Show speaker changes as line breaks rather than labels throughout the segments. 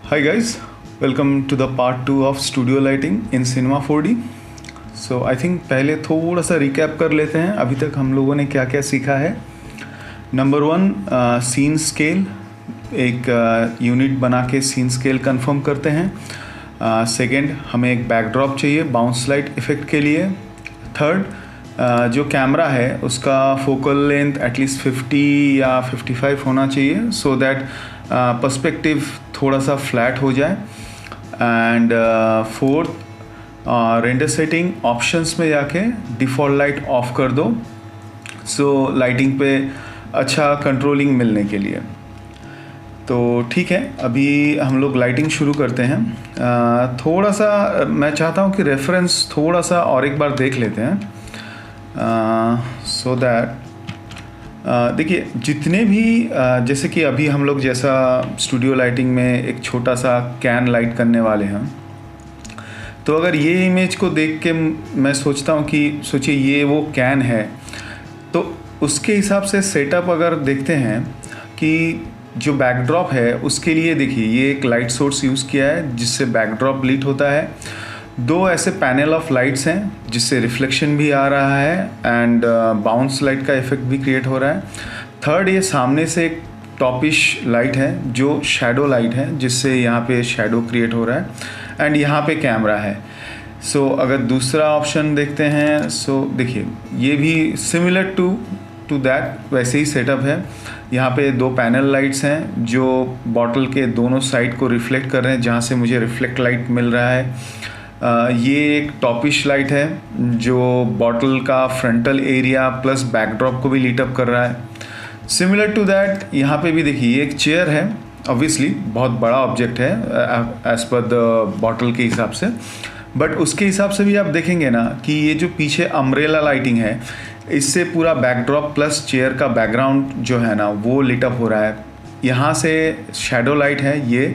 Hi guys, welcome to the part 2 of studio lighting in Cinema 4D. So I think पहले थोड़ा सा recap कर लेते हैं अभी तक हम लोगों ने क्या क्या सीखा है। नंबर 1 सीन स्केल, एक यूनिट बना के सीन स्केल कंफर्म करते हैं। सेकंड, हमें एक बैकड्रॉप चाहिए बाउंस लाइट इफ़ेक्ट के लिए। थर्ड, जो कैमरा है उसका फोकल लेंथ एटलीस्ट 50 या 55 होना चाहिए सो दैट पर्सपेक्टिव थोड़ा सा फ्लैट हो जाए। And fourth, render setting options में जाके डिफ़ॉल्ट लाइट ऑफ कर दो सो लाइटिंग पे अच्छा कंट्रोलिंग मिलने के लिए। तो ठीक है, अभी हम लोग लाइटिंग शुरू करते हैं। थोड़ा सा मैं चाहता हूँ कि रेफरेंस थोड़ा सा और एक बार देख लेते हैं सो दैट देखिए जितने भी जैसे कि अभी हम लोग जैसा स्टूडियो लाइटिंग में एक छोटा सा कैन लाइट करने वाले हैं, तो अगर ये इमेज को देख के मैं सोचता हूँ कि सोचिए ये वो कैन है, तो उसके हिसाब से सेटअप अगर देखते हैं कि जो बैकड्रॉप है उसके लिए देखिए ये एक लाइट सोर्स यूज़ किया है जिससे बैकड्रॉप लीट होता है। दो ऐसे पैनल ऑफ लाइट्स हैं जिससे रिफ्लेक्शन भी आ रहा है एंड बाउंस लाइट का इफेक्ट भी क्रिएट हो रहा है। थर्ड, ये सामने से एक टॉपिश लाइट है जो शैडो लाइट है जिससे यहाँ पे शैडो क्रिएट हो रहा है एंड यहाँ पे कैमरा है। सो अगर दूसरा ऑप्शन देखते हैं सो देखिए ये भी सिमिलर टू दैट वैसे ही सेटअप है। यहाँ पे दो पैनल लाइट्स हैं जो बॉटल के दोनों साइड को रिफ्लेक्ट कर रहे हैं जहाँ से मुझे रिफ्लेक्ट लाइट मिल रहा है। ये एक टॉपिश लाइट है जो बॉटल का फ्रंटल एरिया प्लस बैकड्रॉप को भी लीट अप कर रहा है। सिमिलर टू दैट यहाँ पे भी देखिए एक चेयर है, ऑब्वियसली बहुत बड़ा ऑब्जेक्ट है एज पर द बॉटल के हिसाब से, बट उसके हिसाब से भी आप देखेंगे ना कि ये जो पीछे अम्ब्रेला लाइटिंग है इससे पूरा बैकड्रॉप प्लस चेयर का बैकग्राउंड जो है ना वो लीट अप हो रहा है। यहाँ से शैडो लाइट है ये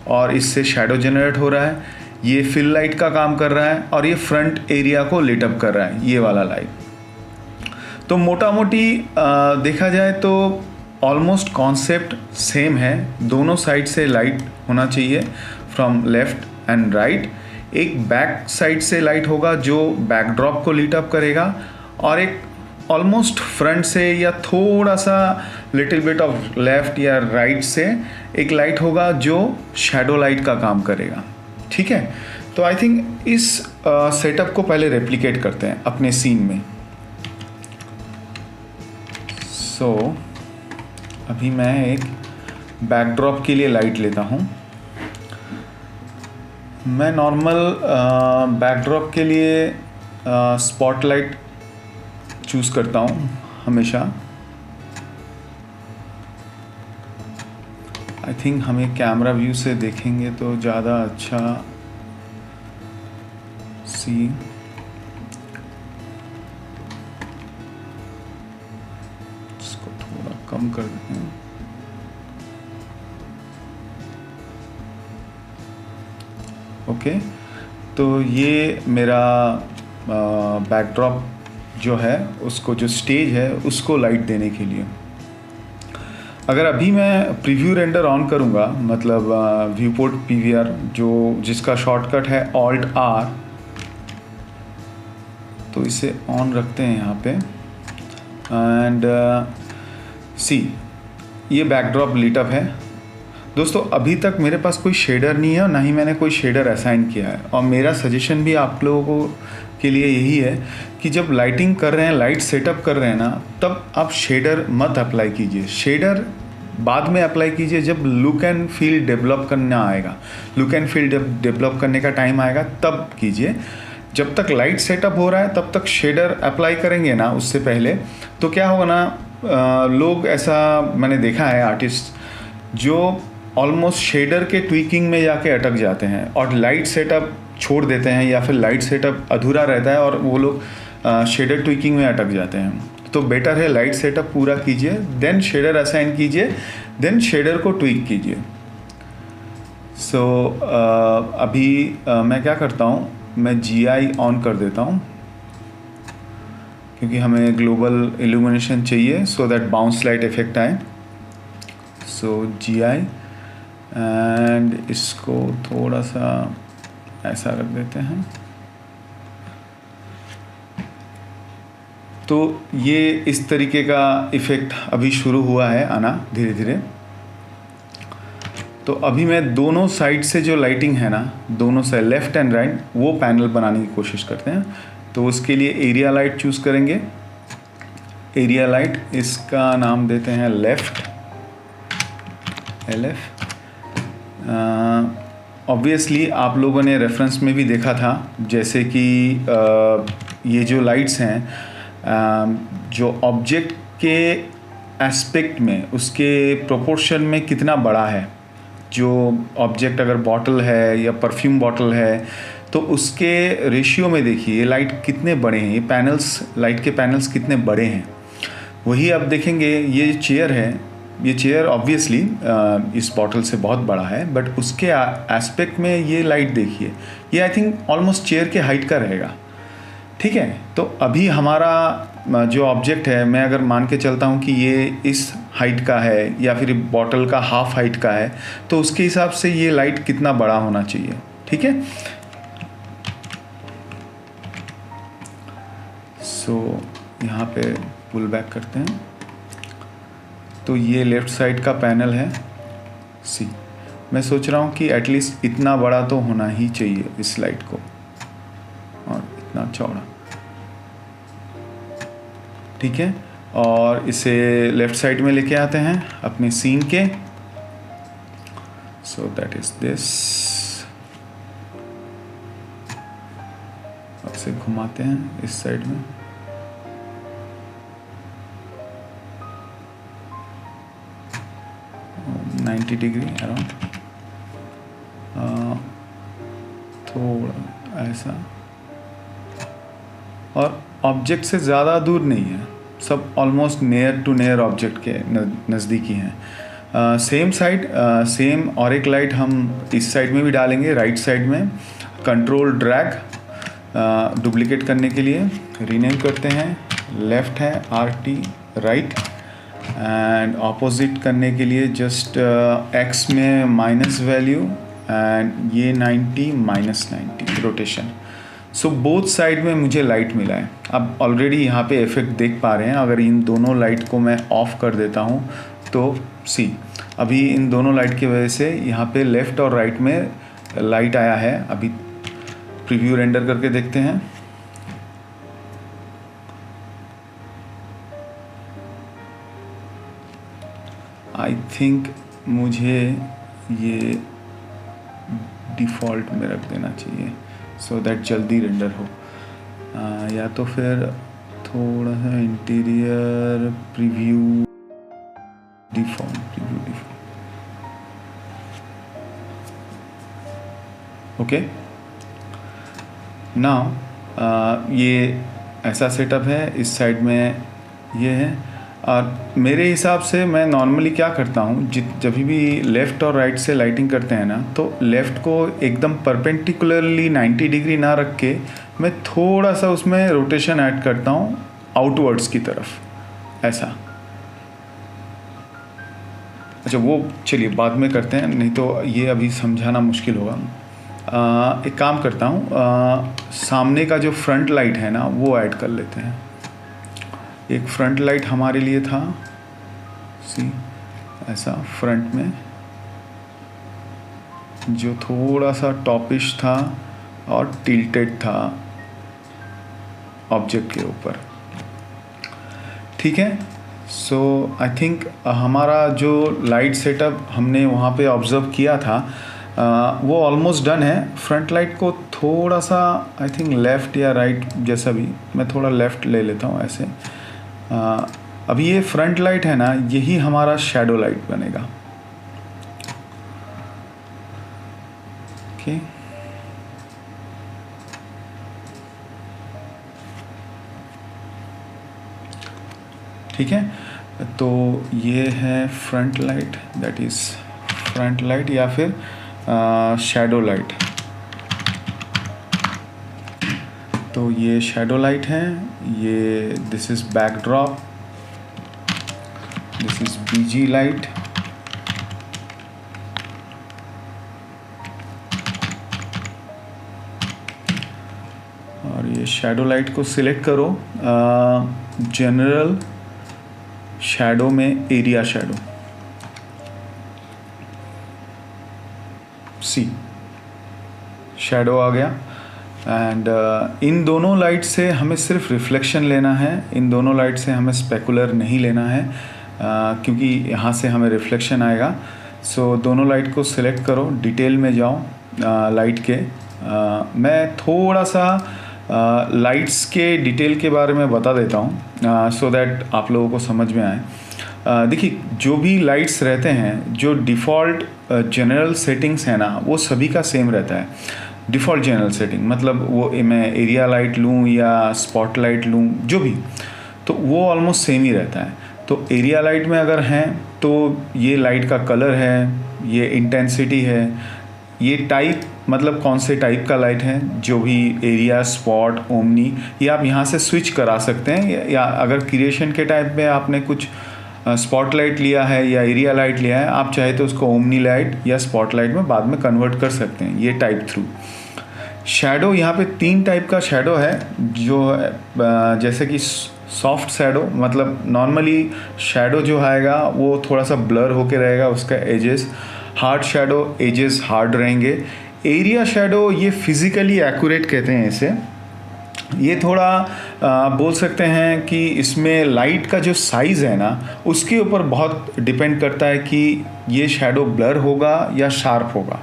और इससे शैडो जनरेट हो रहा है, ये फिल लाइट का काम कर रहा है और ये फ्रंट एरिया को लिट अप कर रहा है ये वाला लाइट। तो मोटा मोटी देखा जाए तो ऑलमोस्ट कॉन्सेप्ट सेम है, दोनों साइड से लाइट होना चाहिए फ्रॉम लेफ्ट एंड राइट। एक बैक साइड से लाइट होगा जो बैकड्रॉप को लिट अप करेगा और एक ऑलमोस्ट फ्रंट से या थोड़ा सा लिटिल बिट ऑफ लेफ्ट या राइट से एक लाइट होगा जो शैडो लाइट का काम करेगा। ठीक है, तो आई थिंक इस सेटअप को पहले रेप्लिकेट करते हैं अपने सीन में। सो अभी मैं एक बैकड्रॉप के लिए लाइट लेता हूँ। मैं नॉर्मल बैकड्रॉप के लिए स्पॉटलाइट चूज़ करता हूँ हमेशा। आई थिंक हमें कैमरा व्यू से देखेंगे तो ज़्यादा अच्छा सी। इसको थोड़ा कम कर देते हैं। ओके, तो ये मेरा बैकड्रॉप जो है उसको जो स्टेज है उसको लाइट देने के लिए। अगर अभी मैं प्रीव्यू रेंडर ऑन करूँगा मतलब व्यू पोर्ट PVR जो जिसका शॉर्टकट है Alt R, तो इसे ऑन रखते हैं यहाँ पे एंड सी ये बैकड्रॉप लीटअप है। दोस्तों अभी तक मेरे पास कोई शेडर नहीं है और ना ही मैंने कोई शेडर असाइन किया है और मेरा सजेशन भी आप लोगों के लिए यही है कि जब लाइटिंग कर रहे हैं, लाइट सेटअप कर रहे हैं ना, तब आप शेडर मत अप्लाई कीजिए। शेडर बाद में अप्लाई कीजिए जब लुक एंड फील डेवलप करना आएगा, लुक एंड फील डेवलप करने का टाइम आएगा तब कीजिए। जब तक लाइट सेटअप हो रहा है तब तक शेडर अप्लाई करेंगे ना उससे पहले, तो क्या होगा ना लोग ऐसा मैंने देखा है आर्टिस्ट जो ऑलमोस्ट शेडर के ट्वीकिंग में जाके अटक जाते हैं और लाइट सेटअप छोड़ देते हैं या फिर लाइट सेटअप अधूरा रहता है और वो लोग शेडर ट्विकिंग में अटक जाते हैं। तो बेटर है लाइट सेटअप पूरा कीजिए, देन शेडर असाइन कीजिए, देन शेडर को ट्विक कीजिए। सो अभी मैं क्या करता हूँ, मैं GI ऑन कर देता हूँ क्योंकि हमें ग्लोबल इल्यूमिनेशन चाहिए so that bounce light effect आए। सो GI एंड इसको थोड़ा सा ऐसा कर देते हैं। तो ये इस तरीके का इफ़ेक्ट अभी शुरू हुआ है आना धीरे धीरे। तो अभी मैं दोनों साइड से जो लाइटिंग है ना, दोनों साइड लेफ़्ट एंड राइट, वो पैनल बनाने की कोशिश करते हैं। तो उसके लिए एरिया लाइट चूज़ करेंगे। एरिया लाइट, इसका नाम देते हैं लेफ़्ट, LF। ऑब्वियसली आप लोगों ने रेफरेंस में भी देखा था, जैसे कि ये जो लाइट्स हैं, जो ऑब्जेक्ट के एस्पेक्ट में, उसके प्रोपोर्शन में कितना बड़ा है। जो ऑब्जेक्ट अगर बॉटल है या परफ्यूम बॉटल है, तो उसके रेशियो में देखिए ये लाइट कितने बड़े हैं, ये पैनल्स, लाइट के पैनल्स कितने बड़े हैं। वही आप देखेंगे ये चेयर है, ये चेयर ऑब्वियसली इस बॉटल से बहुत बड़ा है, बट उसके एस्पेक्ट में ये लाइट देखिए, ये आई थिंक ऑलमोस्ट चेयर के हाइट का रहेगा। ठीक है, तो अभी हमारा जो ऑब्जेक्ट है, मैं अगर मान के चलता हूँ कि ये इस हाइट का है या फिर बॉटल का हाफ हाइट का है, तो उसके हिसाब से ये लाइट कितना बड़ा होना चाहिए। ठीक है, सो यहाँ पे पुल बैक करते हैं। तो ये लेफ़्ट साइड का पैनल है सी। मैं सोच रहा हूँ कि एटलीस्ट इतना बड़ा तो होना ही चाहिए इस लाइट को, और इतना चौड़ा। ठीक है, और इसे लेफ़्ट साइड में लेके आते हैं अपने सीन के। So that is this. अब से घुमाते हैं इस साइड में। $90 अराउंड, थोड़ा ऐसा, और ऑब्जेक्ट से ज़्यादा दूर नहीं है, सब almost near to near object के नज़दीकी हैं। सेम साइड, सेम और एक लाइट हम इस साइड में भी डालेंगे, राइट साइड में। कंट्रोल ड्रैग डुप्लीकेट करने के लिए रीनेम करते हैं, लेफ़्ट है RT राइट, एंड ऑपोजिट करने के लिए जस्ट X में माइनस वैल्यू, एंड ये 90 -90 रोटेशन। सो बोथ साइड में मुझे लाइट मिला है। अब ऑलरेडी यहाँ पे इफेक्ट देख पा रहे हैं। अगर इन दोनों लाइट को मैं ऑफ़ कर देता हूँ तो सी, अभी इन दोनों लाइट की वजह से यहाँ पे लेफ़्ट और राइट में लाइट आया है। अभी प्रीव्यू रेंडर करके देखते हैं। आई थिंक मुझे ये डिफ़ॉल्ट में रख देना चाहिए सो दैट जल्दी रेंडर हो, या तो फिर थोड़ा सा interior preview default, okay. Now ये ऐसा सेटअप है, इस साइड में ये है। और मेरे हिसाब से मैं नॉर्मली क्या करता हूँ, जब भी लेफ़्ट और राइट से लाइटिंग करते हैं ना, तो लेफ़्ट को एकदम परपेंडिकुलरली 90 डिग्री ना रख के मैं थोड़ा सा उसमें रोटेशन ऐड करता हूँ आउटवर्ड्स की तरफ, ऐसा। अच्छा, वो चलिए बाद में करते हैं, नहीं तो ये अभी समझाना मुश्किल होगा। एक काम करता हूँ, सामने का जो फ्रंट लाइट है ना, वो ऐड कर लेते हैं। एक फ्रंट लाइट हमारे लिए था सी, ऐसा फ्रंट में, जो थोड़ा सा टॉपिश था और टिल्टेड था ऑब्जेक्ट के ऊपर। ठीक है, सो आई थिंक हमारा जो लाइट सेटअप हमने वहाँ पे ऑब्ज़र्व किया था वो ऑलमोस्ट डन है। फ्रंट लाइट को थोड़ा सा आई थिंक लेफ़्ट या राइट, जैसा भी, मैं थोड़ा लेफ़्ट ले लेता हूँ ऐसे। अभी ये फ्रंट लाइट है ना, यही हमारा शैडो लाइट बनेगा। ओके, ठीक है। तो ये है front light, that is front light या फिर शैडो लाइट। तो ये शैडो लाइट है, ये this is backdrop, this is BG light, और ये शैडो लाइट को सिलेक्ट करो, जनरल शैडो में एरिया शैडो, सी शैडो आ गया। एंड इन दोनों लाइट से हमें सिर्फ रिफ्लेक्शन लेना है, इन दोनों लाइट से हमें स्पेकुलर नहीं लेना है, क्योंकि यहाँ से हमें रिफ्लेक्शन आएगा। सो दोनों लाइट को सिलेक्ट करो, डिटेल में जाओ लाइट के। मैं थोड़ा सा लाइट्स के डिटेल के बारे में बता देता हूँ सो दैट आप लोगों को समझ में आए। देखिए, जो भी लाइट्स रहते हैं, जो डिफ़ॉल्ट जनरल सेटिंग्स है ना, वो सभी का सेम रहता है। डिफ़ॉल्ट जनरल सेटिंग मतलब वो मैं एरिया लाइट लूँ या स्पॉट लाइट लूँ, जो भी, तो वो ऑलमोस्ट सेम ही रहता है। तो एरिया लाइट में अगर हैं तो ये लाइट का कलर है, ये इंटेंसिटी है, ये टाइप मतलब कौन से टाइप का लाइट है, जो भी एरिया, स्पॉट, ओमनी, ये आप यहाँ से स्विच करा सकते हैं। या अगर क्रिएशन के टाइप में आपने कुछ स्पॉट लाइट लिया है या एरिया लाइट लिया है, आप चाहे तो उसको ओमनी लाइट या स्पॉट लाइट में बाद में कन्वर्ट कर सकते हैं, ये टाइप थ्रू। शैडो, यहाँ पे 3 टाइप का शैडो है, जो जैसे कि सॉफ्ट शैडो, मतलब नॉर्मली शैडो जो आएगा वो थोड़ा सा ब्लर होके रहेगा उसका edges. Hard shadow, edges hard रहेंगे। एरिया शैडो, ये फिज़िकली एक्यूरेट कहते हैं इसे। ये थोड़ा आप बोल सकते हैं कि इसमें लाइट का जो साइज़ है ना, उसके ऊपर बहुत डिपेंड करता है कि ये शैडो ब्लर होगा या शार्प होगा।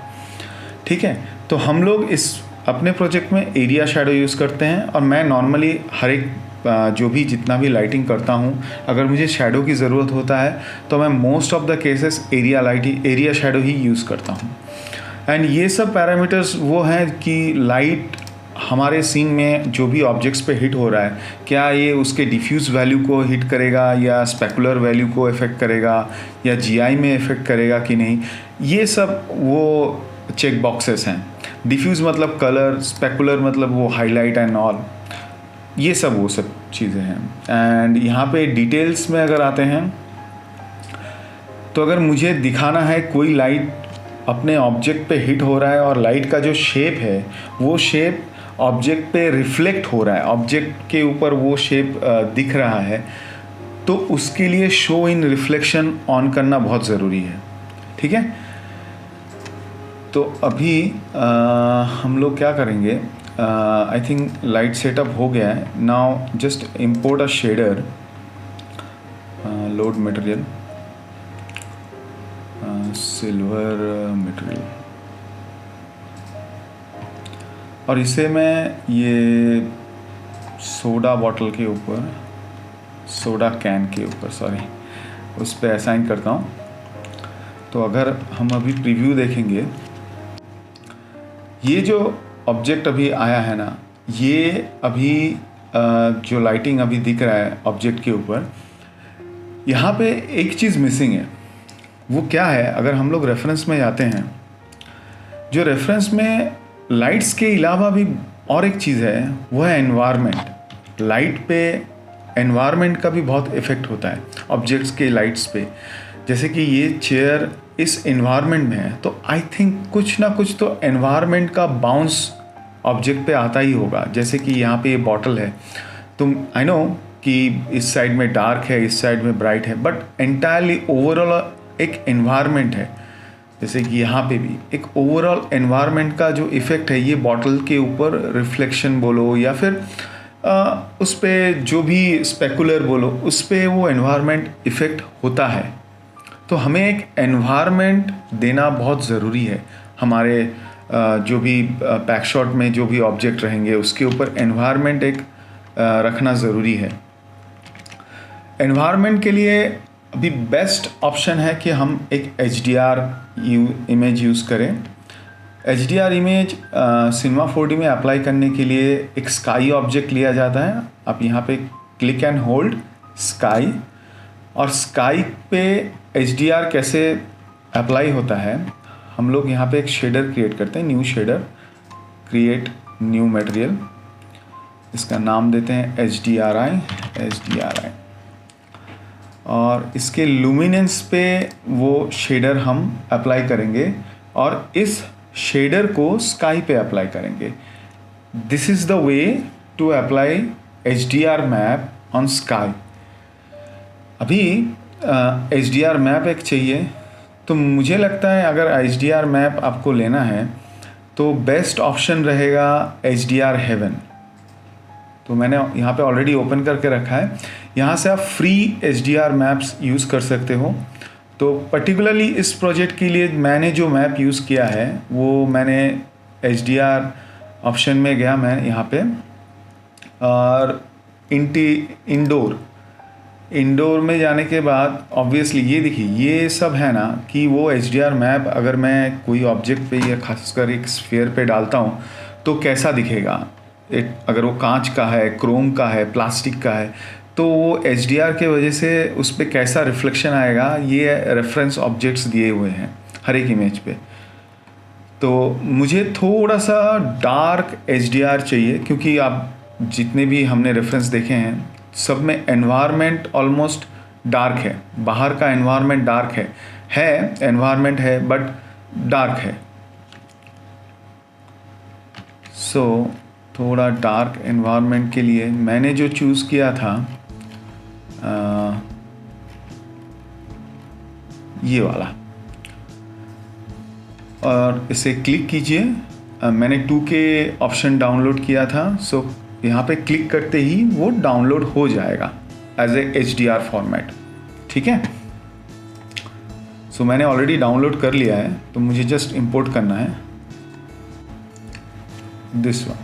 ठीक है, तो हम लोग इस अपने प्रोजेक्ट में एरिया शैडो यूज़ करते हैं। और मैं नॉर्मली हर एक जो भी जितना भी लाइटिंग करता हूँ, अगर मुझे शैडो की ज़रूरत होता है तो मैं most of the cases area shadow he use करता हूँ। एंड ये सब पैरामीटर्स वो हैं कि लाइट हमारे सीन में जो भी ऑब्जेक्ट्स पे हिट हो रहा है, क्या ये उसके डिफ्यूज़ वैल्यू को हिट करेगा या स्पेकुलर वैल्यू को इफ़ेक्ट करेगा या जीआई में इफ़ेक्ट करेगा कि नहीं, ये सब वो चेक बॉक्सेस हैं। डिफ्यूज़ मतलब कलर, स्पेकुलर मतलब वो हाईलाइट एंड ऑल, ये सब वो सब चीज़ें हैं। एंड यहाँ पे डिटेल्स में अगर आते हैं तो अगर मुझे दिखाना है कोई लाइट अपने ऑब्जेक्ट पे हिट हो रहा है और लाइट का जो शेप है वो शेप ऑब्जेक्ट पे रिफ्लेक्ट हो रहा है, ऑब्जेक्ट के ऊपर वो शेप दिख रहा है, तो उसके लिए शो इन रिफ्लेक्शन ऑन करना बहुत ज़रूरी है। ठीक है, तो अभी हम लोग क्या करेंगे, आई थिंक लाइट सेटअप हो गया है। Now just import a shader, load material, silver material, और इसे मैं ये सोडा बॉटल के ऊपर, सोडा कैन के ऊपर सॉरी, उस पर असाइन करता हूँ। तो अगर हम अभी प्रीव्यू देखेंगे, ये जो ऑब्जेक्ट अभी आया है ना, ये अभी जो लाइटिंग अभी दिख रहा है ऑब्जेक्ट के ऊपर, यहाँ पे एक चीज़ मिसिंग है। वो क्या है, अगर हम लोग रेफरेंस में जाते हैं, जो रेफरेंस में लाइट्स के अलावा भी और एक चीज़ है, वो है एनवायरनमेंट। लाइट पे एनवायरनमेंट का भी बहुत इफ़ेक्ट होता है ऑब्जेक्ट्स के लाइट्स पे। जैसे कि ये चेयर इस एनवायरनमेंट में है, तो आई थिंक कुछ ना कुछ तो एनवायरनमेंट का बाउंस ऑब्जेक्ट पे आता ही होगा। जैसे कि यहाँ पे ये बॉटल है, तुम आई नो कि इस साइड में डार्क है, इस साइड में ब्राइट है, बट एंटायरली ओवरऑल एक एनवायरनमेंट है। जैसे कि यहाँ पे भी एक ओवरऑल एनवायरनमेंट का जो इफ़ेक्ट है, ये बॉटल के ऊपर रिफ्लेक्शन बोलो या फिर उस पर जो भी स्पेकुलर बोलो, उस पर वो एनवायरनमेंट इफ़ेक्ट होता है। तो हमें एक एनवायरनमेंट देना बहुत ज़रूरी है। हमारे जो भी पैक शॉट में जो भी ऑब्जेक्ट रहेंगे, उसके ऊपर एनवायरनमेंट एक रखना ज़रूरी है। एनवायरनमेंट के लिए अभी बेस्ट ऑप्शन है कि हम एक HDR इमेज यूज़ करें। HDR इमेज सिनेमा 4D में अप्लाई करने के लिए एक स्काई ऑब्जेक्ट लिया जाता है। आप यहाँ पे क्लिक एंड होल्ड स्काई, और स्काई पे HDR कैसे अप्लाई होता है, हम लोग यहाँ पे एक शेडर क्रिएट करते हैं, new shader, create new material, इसका नाम देते हैं HDRI, और इसके लुमिनेंस पे वो शेडर हम अप्लाई करेंगे और इस शेडर को स्काई पे अप्लाई करेंगे। This is the way to apply HDR map on sky. अभी HDR मैप एक चाहिए, तो मुझे लगता है अगर HDR मैप आपको लेना है तो बेस्ट ऑप्शन रहेगा HDR हेवन। तो मैंने यहाँ पे ऑलरेडी ओपन करके रखा है, यहाँ से आप फ्री HDR मैप्स यूज़ कर सकते हो। तो पर्टिकुलरली इस प्रोजेक्ट के लिए मैंने जो मैप यूज़ किया है वो मैंने HDR ऑप्शन में गया मैं यहाँ पे, और इंडोर में जाने के बाद ऑब्वियसली ये देखिए ये सब है ना कि वो HDR मैप अगर मैं कोई ऑब्जेक्ट पे या खासकर एक स्फीयर पे डालता हूँ तो कैसा दिखेगा। अगर वो कांच का है, क्रोम का है, प्लास्टिक का है, तो वो HDR के वजह से उस पर कैसा रिफ्लेक्शन आएगा, ये रेफरेंस ऑब्जेक्ट्स दिए हुए हैं हर एक इमेज पे। तो मुझे थोड़ा सा डार्क HDR चाहिए, क्योंकि आप जितने भी हमने रेफरेंस देखे हैं सब में एनवायरनमेंट ऑलमोस्ट डार्क है, बाहर का एनवायरनमेंट डार्क है एनवायरनमेंट है बट डार्क है। सो थोड़ा डार्क एनवायरनमेंट के लिए मैंने जो चूज़ किया था ये वाला, और इसे क्लिक कीजिए। मैंने 2K ऑप्शन डाउनलोड किया था, सो यहाँ पे क्लिक करते ही वो डाउनलोड हो जाएगा एज ए HDR फॉर्मेट। ठीक है, सो मैंने ऑलरेडी डाउनलोड कर लिया है, तो मुझे जस्ट इंपोर्ट करना है दिस वन,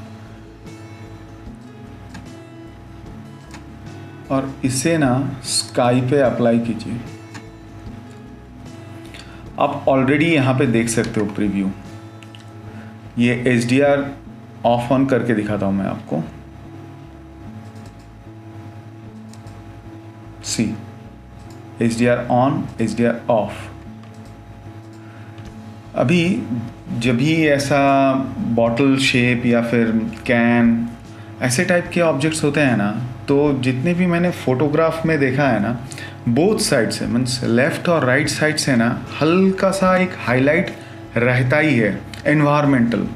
और इसे ना स्काई पे अप्लाई कीजिए। आप ऑलरेडी यहाँ पे देख सकते हो प्रीव्यू। ये HDR ऑफ ऑन करके दिखाता हूँ मैं आपको। सी HDR ऑन, HDR ऑफ। अभी जब भी ऐसा बॉटल शेप या फिर कैन ऐसे टाइप के ऑब्जेक्ट्स होते हैं ना, तो जितने भी मैंने फोटोग्राफ में देखा है ना, बोथ साइड से मीन्स लेफ़्ट और राइट साइड से ना हल्का सा एक हाईलाइट रहता ही है एनवायरमेंटल।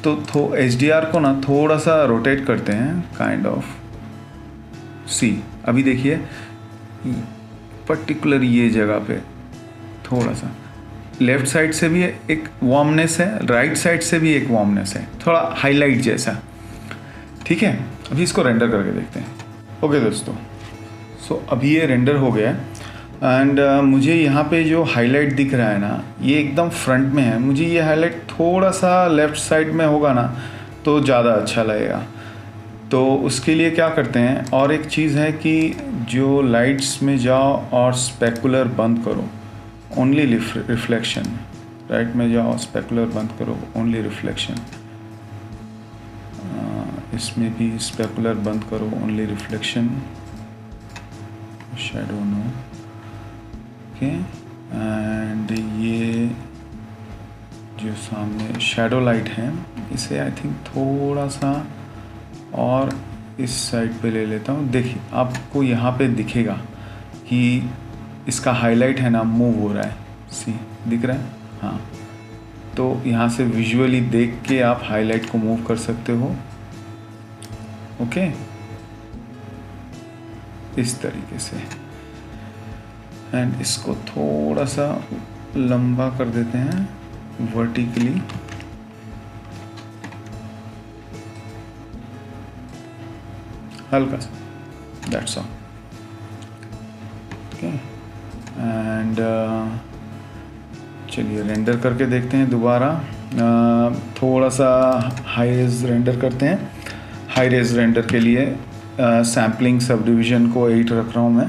तो HDR को ना थोड़ा सा रोटेट करते हैं काइंड ऑफ। सी अभी देखिए पर्टिकुलर ये जगह पे थोड़ा सा लेफ़्ट साइड से भी एक वार्मनेस है, राइट साइड से भी एक वार्मनेस है, थोड़ा हाईलाइट जैसा। ठीक है, अभी इसको रेंडर करके देखते हैं। ओके दोस्तों, सो अभी ये रेंडर हो गया एंड मुझे यहाँ पे जो हाईलाइट दिख रहा है ना, ये एकदम फ्रंट में है। मुझे ये हाईलाइट थोड़ा सा लेफ़्ट साइड में होगा ना तो ज़्यादा अच्छा लगेगा। तो उसके लिए क्या करते हैं, और एक चीज़ है कि जो लाइट्स में जाओ और स्पेकुलर बंद करो, ओनली रिफ्लेक्शन। राइट में जाओ, स्पेकुलर बंद करो, ओनली रिफ्लेक्शन। इसमें भी स्पेकुलर बंद करो, only reflection. Shadow no. Okay, and ये जो सामने शैडो लाइट है इसे आई थिंक थोड़ा सा और इस साइड पे ले लेता हूँ। देखिए आपको यहाँ पे दिखेगा कि इसका हाईलाइट है ना मूव हो रहा है। सी दिख रहा है? हाँ, तो यहाँ से विजुअली देख के आप हाईलाइट को मूव कर सकते हो। ओके, इस तरीके से। एंड इसको थोड़ा सा लंबा कर देते हैं वर्टिकली। हल्का सा, दैट्स ऑल। ओके, एंड चलिए रेंडर करके देखते हैं दोबारा। थोड़ा सा हाई रेज रेंडर करते हैं। हाई रेज रेंडर के लिए सैम्पलिंग सब डिवीज़न को 8 रख रहा हूँ मैं।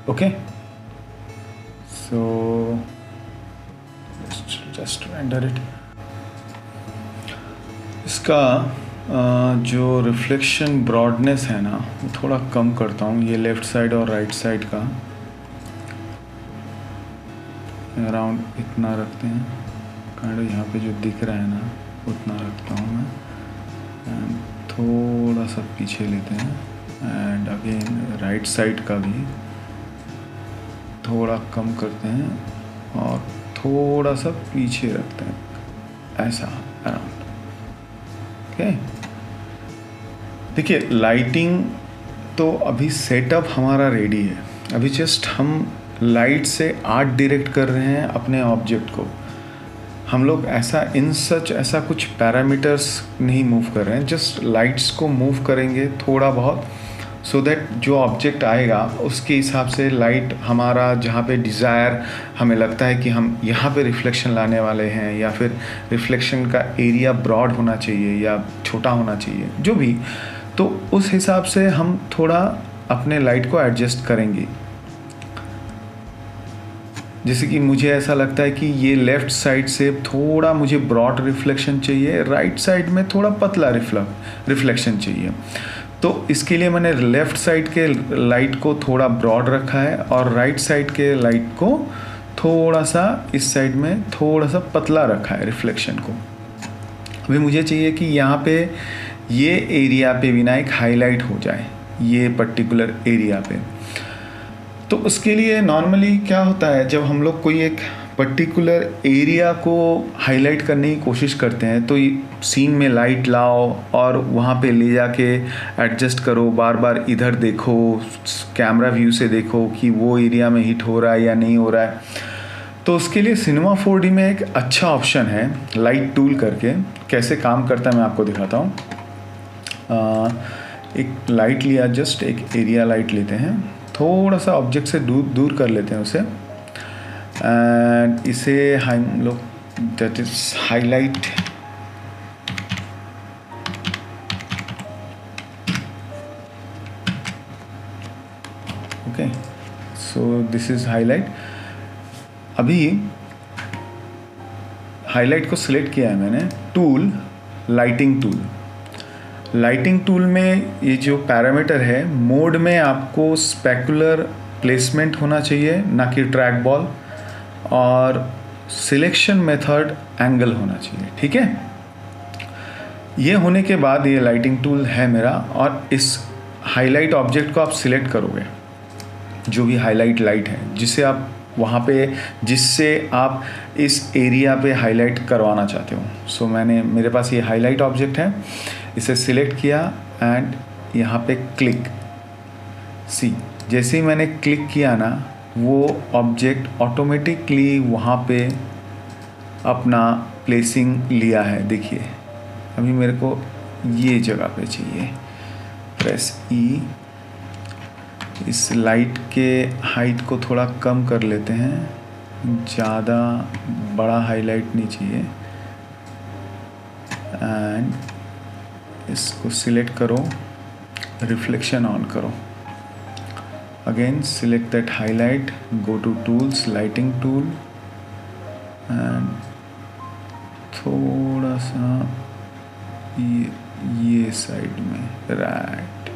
Okay, so just render it. इसका जो रिफ्लेक्शन ब्रॉडनेस है ना वो थोड़ा कम करता हूँ। ये लेफ़्ट साइड और राइट साइड का अराउंड इतना रखते हैं। काइंड यहाँ पे जो दिख रहा है ना उतना रखता हूँ मैं। एंड थोड़ा सा पीछे लेते हैं। एंड अगेन राइट साइड का भी थोड़ा कम करते हैं और थोड़ा सा पीछे रखते हैं, ऐसा अराउंड। ओके, देखिए लाइटिंग तो अभी सेटअप हमारा रेडी है, अभी जस्ट हम लाइट से आर्ट डायरेक्ट कर रहे हैं अपने ऑब्जेक्ट को। हम लोग ऐसा कुछ पैरामीटर्स नहीं मूव कर रहे हैं, जस्ट लाइट्स को मूव करेंगे थोड़ा बहुत, सो दैट जो ऑब्जेक्ट आएगा उसके हिसाब से लाइट हमारा जहाँ पे डिज़ायर हमें लगता है कि हम यहाँ पे रिफ्लेक्शन लाने वाले हैं, या फिर रिफ्लेक्शन का एरिया ब्रॉड होना चाहिए या छोटा होना चाहिए, जो भी, तो उस हिसाब से हम थोड़ा अपने लाइट को एडजस्ट करेंगे। जैसे कि मुझे ऐसा लगता है कि ये लेफ़्ट साइड से थोड़ा मुझे ब्रॉड रिफ्लेक्शन चाहिए, राइट साइड में थोड़ा पतला रिफ्लेक्शन चाहिए। तो इसके लिए मैंने लेफ़्ट साइड के लाइट को थोड़ा ब्रॉड रखा है और राइट साइड के लाइट को थोड़ा सा इस साइड में थोड़ा सा पतला रखा है रिफ्लेक्शन को। अभी मुझे चाहिए कि यहाँ पे ये एरिया पे भी ना एक हाईलाइट हो जाए, ये पर्टिकुलर एरिया पे। तो उसके लिए नॉर्मली क्या होता है, जब हम लोग कोई एक पर्टिकुलर एरिया को हाईलाइट करने की कोशिश करते हैं तो सीन में लाइट लाओ और वहाँ पे ले जाके एडजस्ट करो, बार बार इधर देखो, कैमरा व्यू से देखो कि वो एरिया में हिट हो रहा है या नहीं हो रहा है। तो उसके लिए सिनेमा 4D में एक अच्छा ऑप्शन है लाइट टूल करके। कैसे काम करता है मैं आपको दिखाता हूँ। एक लाइट लिया, जस्ट एक एरिया लाइट लेते हैं, थोड़ा सा ऑब्जेक्ट से दूर कर लेते हैं उसे, एंड इसे हम लोग that is highlight. Okay, so this is highlight. अभी हाईलाइट को सिलेक्ट किया है मैंने, tool, lighting tool. Lighting tool में ये जो पैरामीटर है, मोड में आपको स्पेकुलर प्लेसमेंट होना चाहिए, ना कि ट्रैक बॉल, और सिलेक्शन मेथड एंगल होना चाहिए। ठीक है, ये होने के बाद ये लाइटिंग टूल है मेरा, और इस हाईलाइट ऑब्जेक्ट को आप सिलेक्ट करोगे, जो भी हाईलाइट लाइट है जिसे आप वहाँ पे, जिससे आप इस एरिया पे हाईलाइट करवाना चाहते हो। सो मेरे पास ये हाईलाइट ऑब्जेक्ट है, इसे सिलेक्ट किया एंड यहाँ पे क्लिक। सी, जैसे ही मैंने क्लिक किया ना, वो ऑब्जेक्ट ऑटोमेटिकली वहाँ पे अपना प्लेसिंग लिया है। देखिए अभी मेरे को ये जगह पे चाहिए, प्रेस ई। इस लाइट के हाइट को थोड़ा कम कर लेते हैं, ज़्यादा बड़ा हाईलाइट नहीं चाहिए, एंड इसको सिलेक्ट करो, रिफ्लेक्शन ऑन करो, again select that highlight, go to tools, lighting tool, and थोड़ा सा ये साइड में, राइट,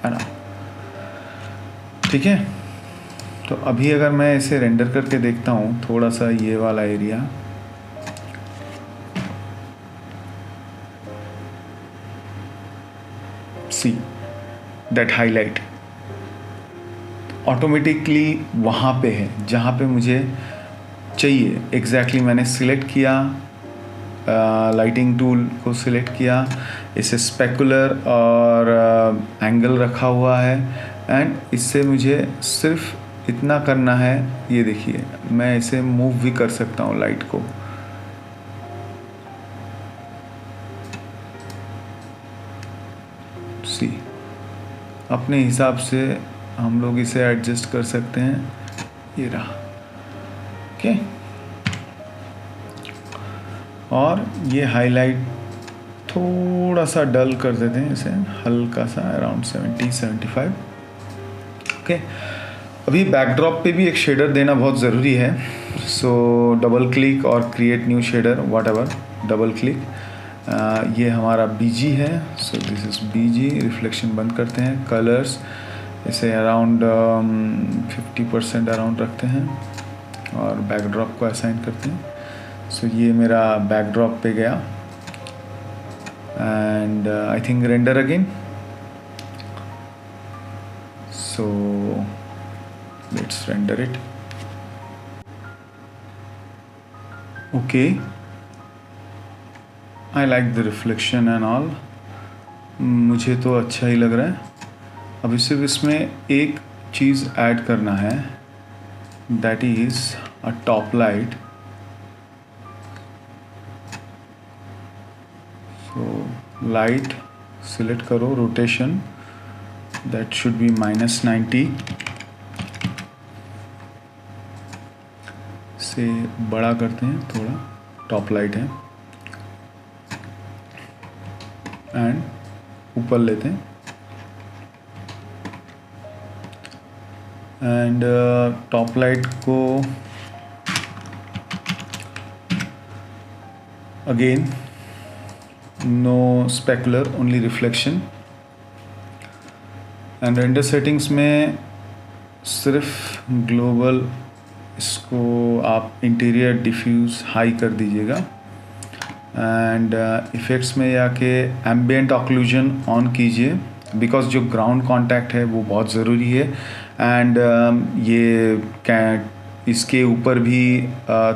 है ना। ठीक है, तो अभी अगर मैं इसे रेंडर करके देखता हूँ, थोड़ा सा ये वाला area, see that highlight automatically वहाँ पे है जहाँ पे मुझे चाहिए। एग्जैक्टली मैंने सिलेक्ट किया, लाइटिंग टूल को सिलेक्ट किया, इसे स्पेकुलर और एंगल रखा हुआ है, एंड इससे मुझे सिर्फ इतना करना है। ये देखिए मैं इसे मूव भी कर सकता हूँ लाइट को। सी, अपने हिसाब से हम लोग इसे एडजस्ट कर सकते हैं। ये रहा, ओके। और ये हाईलाइट थोड़ा सा डल कर देते हैं इसे, हल्का सा, अराउंड 70-75। ओके, अभी बैकड्रॉप पे भी एक शेडर देना बहुत ज़रूरी है। सो डबल क्लिक और create new shader, what ever, double click. ये हमारा BG है, so this is BG। Reflection बंद करते हैं, कलर्स इसे अराउंड 50% अराउंड रखते हैं, और बैकड्रॉप को असाइन करते हैं। सो ये मेरा बैकड्रॉप पे गया, and I think render again. So let's render it. Okay, I like the reflection and all, मुझे तो अच्छा ही लग रहा है। अभी सिर्फ इसमें एक चीज़ ऐड करना है, that is a top light. So light select करो, रोटेशन दैट शुड बी -90 से बड़ा करते हैं थोड़ा, टॉप लाइट है, एंड ऊपर लेते हैं एंड टॉप लाइट को again no specular, only reflection. And render settings में सिर्फ ग्लोबल, इसको आप इंटीरियर डिफ्यूज हाई कर दीजिएगा एंड इफ़ेक्ट्स में जाके एम्बिएंट ऑक्लूजन ऑन कीजिए, बिकॉज जो ग्राउंड कांटेक्ट है वो बहुत ज़रूरी है। एंड ये इसके ऊपर भी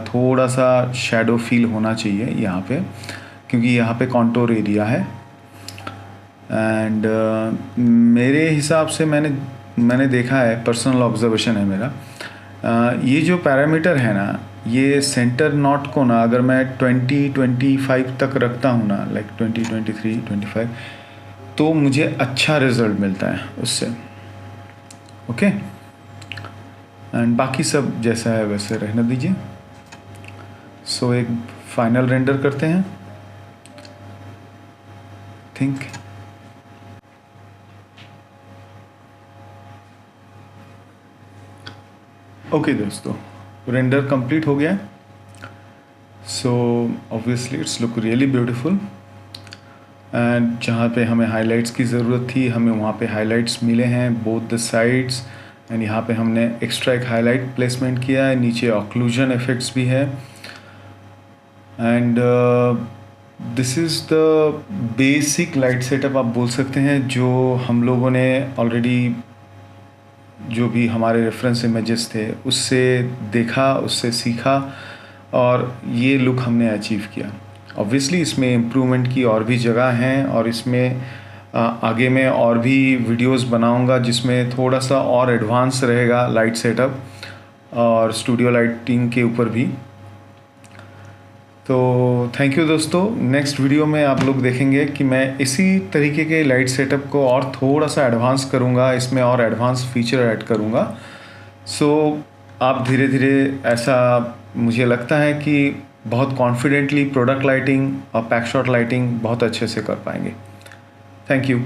थोड़ा सा शैडो फील होना चाहिए यहाँ पे, क्योंकि यहाँ पे कॉन्टोर एरिया है। एंड मेरे हिसाब से मैंने देखा है, पर्सनल ऑब्जर्वेशन है मेरा, ये जो पैरामीटर है ना, ये सेंटर नॉट को ना अगर मैं 20-25 तक रखता हूँ ना, लाइक 20, 23, 25, तो मुझे अच्छा रिजल्ट मिलता है उससे। ओके, एंड बाकी सब जैसा है वैसे रहने दीजिए। सो एक फाइनल रेंडर करते हैं, थिंक। ओके दोस्तों, रेंडर कंप्लीट हो गया है। So obviously it's look really beautiful. And जहाँ पे हमें हाइलाइट्स की ज़रूरत थी, हमें वहाँ पे हाइलाइट्स मिले हैं बोथ द साइड्स। एंड यहाँ पे हमने एक्स्ट्रा एक हाईलाइट प्लेसमेंट किया है, नीचे ऑक्लूजन इफेक्ट्स भी है। And this is the basic light setup आप बोल सकते हैं, जो हम लोगों ने ऑलरेडी, जो भी हमारे रेफरेंस इमेजेस थे उससे देखा, उससे सीखा, और ये लुक हमने अचीव किया। ऑब्वियसली इसमें इम्प्रूवमेंट की और भी जगह हैं, और इसमें आगे मैं और भी वीडियोस बनाऊंगा जिसमें थोड़ा सा और एडवांस रहेगा लाइट सेटअप और स्टूडियो लाइटिंग के ऊपर भी। तो थैंक यू दोस्तों। नेक्स्ट वीडियो में आप लोग देखेंगे कि मैं इसी तरीके के लाइट सेटअप को और थोड़ा सा एडवांस करूँगा, इसमें और एडवांस फीचर ऐड करूँगा। सो आप धीरे धीरे, ऐसा मुझे लगता है कि बहुत कॉन्फिडेंटली प्रोडक्ट लाइटिंग और पैक शॉट लाइटिंग बहुत अच्छे से कर पाएंगे। Thank you.